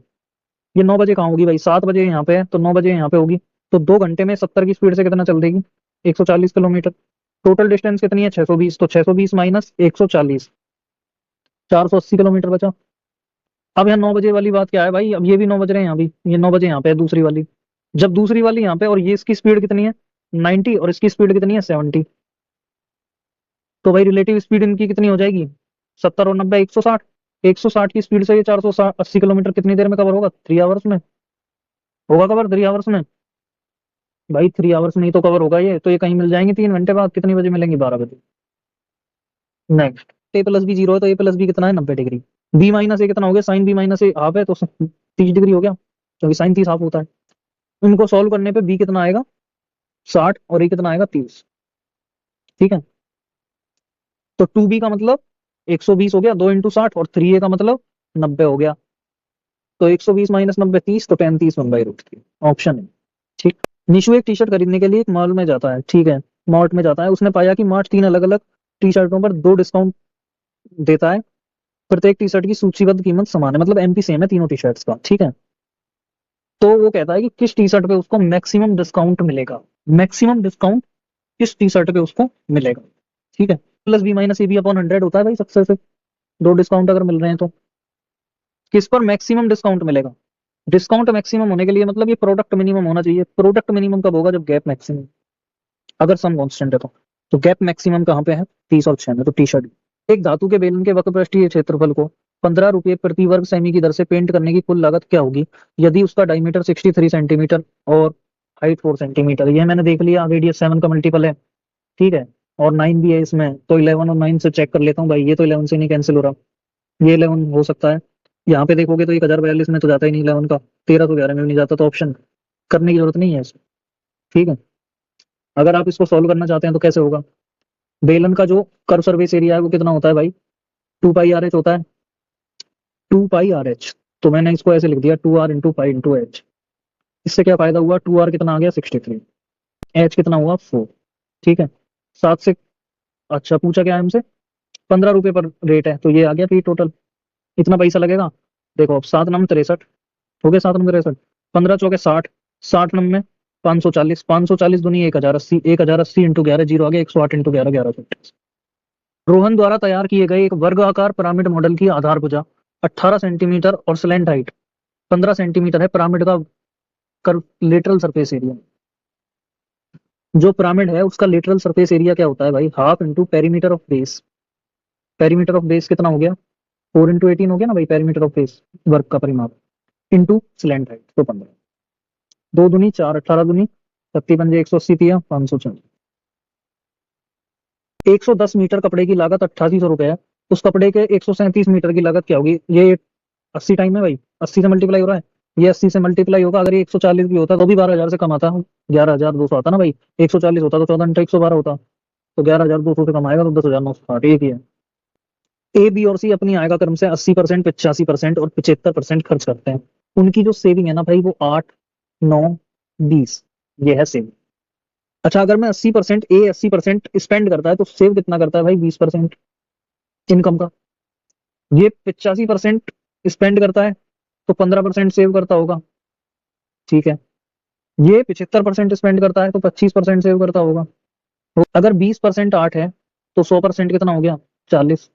ये 9 बजे कहाँ होगी भाई, 7 बजे यहाँ पे है तो 9 बजे यहाँ पे होगी, तो 2 घंटे में 70 की स्पीड से कितना चल देगी 140 किलोमीटर। टोटल डिस्टेंस कितनी है 620, तो 620 माइनस 140, 480 किलोमीटर बचा। अब यहाँ 9 बजे वाली बात क्या है भाई, अब ये भी 9 बज रहे हैं, यहाँ भी ये 9 बजे यहाँ पे है दूसरी वाली, जब दूसरी वाली यहाँ पे और ये इसकी स्पीड कितनी है 90 और इसकी स्पीड कितनी है 70, तो भाई रिलेटिव स्पीड इनकी कितनी हो जाएगी 70 और 90 160, 160 की स्पीड से ये 480 किलोमीटर कितनी देर में कवर होगा 3 आवर्स में, होगा कवर 3 आवर्स में। भाई 3 आवर्स में ही तो कवर होगा ये, तो ये कहीं मिल जाएंगे 3 घंटे बाद, कितनी बजे मिलेंगी 12 बजे। नेक्स्ट, ए प्लस बी 0 है तो ए प्लस बी कितना है 90 डिग्री, बी माइनस ए कितना हो गया, साइन बी माइनस ए हाफ है तो 30 डिग्री हो गया, क्योंकि साइन 30 हाफ होता है। इनको सॉल्व करने पे बी कितना आएगा 60 और ए कितना आएगा 30, ठीक है, तो 2b का मतलब 120 हो गया, 2 इंटू 60, और 3a का मतलब 90 हो गया, तो 120 माइनस 90 30, तो 10 30 1/√3, ऑप्शन है, ठीक। निशु एक टी शर्ट खरीदने के लिए एक मॉल में जाता है, ठीक है, मार्ट में जाता है, उसने पाया कि मार्ट 3 अलग अलग टी शर्टों पर 2 डिस्काउंट देता है, प्रत्येक टी शर्ट की सूचीबद्ध कीमत समान है, मतलब एमपी सेम है तीनों टी शर्ट्स का, ठीक है। तो वो कहता है कि किस टी शर्ट पे उसको मैक्सिमम डिस्काउंट मिलेगा, मैक्सिमम डिस्काउंट किस टी शर्ट पे उसको मिलेगा, ठीक है। Plus B minus A B upon 100 होता है भाई सक्सेस से, 2 डिस्काउंट अगर मिल रहे हैं तो किस पर मैक्सिमम डिस्काउंट मिलेगा। डिस्काउंट मैक्सिमम होने के लिए मतलब ये प्रोडक्ट मिनिमम होना चाहिए, प्रोडक्ट मिनिमम कब होगा जब गैप मैक्सिमम, अगर सम कांस्टेंट है तो गैप मैक्सिमम कहाँ पे है 30 और 6 में, तो टी शर्ट। एक धातु के बेलन के वक्रपृष्ठीय क्षेत्रफल को ₹15 प्रति वर्ग सेमी की दर से पेंट करने की कुल लागत क्या होगी यदि उसका डायमीटर 63 सेंटीमीटर और हाइट 4 सेंटीमीटर। ये मैंने देख लिया, रेडियस 7 का मल्टीपल है, ठीक है, और 9 भी है इसमें, तो 11 और 9 से चेक कर लेता हूँ भाई। ये तो 11 से नहीं कैंसिल हो रहा, ये 11 हो सकता है। यहाँ पे देखोगे तो 1042 में तो जाता ही नहीं 11 का, 13 तो 11 में भी नहीं जाता, तो ऑप्शन करने की जरूरत नहीं है इसमें, ठीक है। अगर आप इसको सॉल्व करना चाहते हैं तो कैसे होगा, बेलन का जो कर्व सरफेस एरिया है वो कितना होता है भाई, 2πr/h होता है, 2πr/h। तो मैंने इसको ऐसे लिख दिया 2r/π/h। इससे क्या फायदा हुआ, 2r कितना आ गया 63, h कितना हुआ 4, ठीक है। 7 से, अच्छा पूछा क्या है हमसे, ₹15 पर रेट है, तो ये आ गया फिर टोटल इतना पैसा लगेगा। देखो अब 7×9 = 63 हो गया, 7×9 = 63, 15×4 = 60, 60×9 = 540, 540 दूनी 1080, 1080 × 11 0 आ गया, 108 × 11 1128। रोहन द्वारा तैयार किए गए एक वर्गाकार पिरामिड मॉडल की आधार भुजा 18 सेंटीमीटर और स्लैंट हाइट 15 सेंटीमीटर है। पिरामिड का कर्व लेटरल सरफेस एरिया, जो पिरामिड है उसका लेटरल सरफेस एरिया क्या होता है भाई, half into perimeter of base. Perimeter of base कितना हो गया, 4×18 हो गया ना भाई, पेरीमीटर ऑफ बेस वर्ग का परिमाप, इंटू स्लैंट हाइट, तो 15, 2 दूनी 4, 18 दूनी 36, 180 दिया 540। 110 मीटर कपड़े की लागत 8800 रुपए है, उस कपड़े के 137 मीटर की लागत क्या होगी। ये 80 टाइम है भाई, 80 से मल्टीप्लाई हो रहा है, ये 80 से मल्टीप्लाई होगा। अगर ये 140 भी होता तो भी 12,000 से कम आता, 11,200 आता ना भाई। 140 होता तो 14 × 112 होता, तो 11,200 से कम आएगा, तो 10,960, एक ही है। ए, बी और सी अपनी आय का क्रम से 80%, 85% और 75% खर्च करते हैं। उनकी जो सेविंग है ना भाई वो 8, 9, 20, ये है सेविंग। अच्छा अगर मैं 80%, ए 80% स्पेंड करता है तो सेव कितना करता है भाई, 20% इनकम का। ये 85% स्पेंड करता है तो 15% सेव करता होगा, ठीक है। ये 75% स्पेंड करता है तो 25% सेव करता होगा। तो अगर 20% 8 है तो 100% कितना हो गया, 40।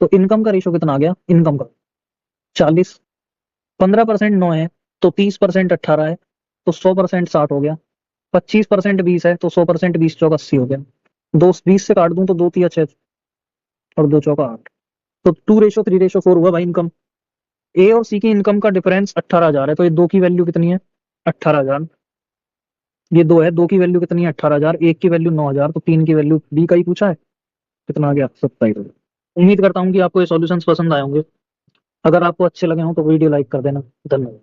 तो इनकम का रेशो कितना आ गया, इनकम का 40। 15% 9 है तो 30% 18 है, तो 100% 60 हो गया। 25% 20 है तो 100% 20 चौक 80 हो गया। दो 20 से काट दूं तो 2 × 6 और 2 चौका 8, तो 2:3:4 हुआ भाई इनकम। ए और सी की इनकम का डिफरेंस 18,000 है, तो ये दो की वैल्यू कितनी है, 18,000। ये दो है, दो की वैल्यू कितनी है 18,000, एक की वैल्यू 9,000, तो तीन की वैल्यू बी का ही पूछा है, कितना आ गया 27। उम्मीद करता हूँ कि आपको ये सॉल्यूशंस पसंद आए होंगे। अगर आपको अच्छे लगे हों तो वीडियो लाइक कर देना, धन्यवाद।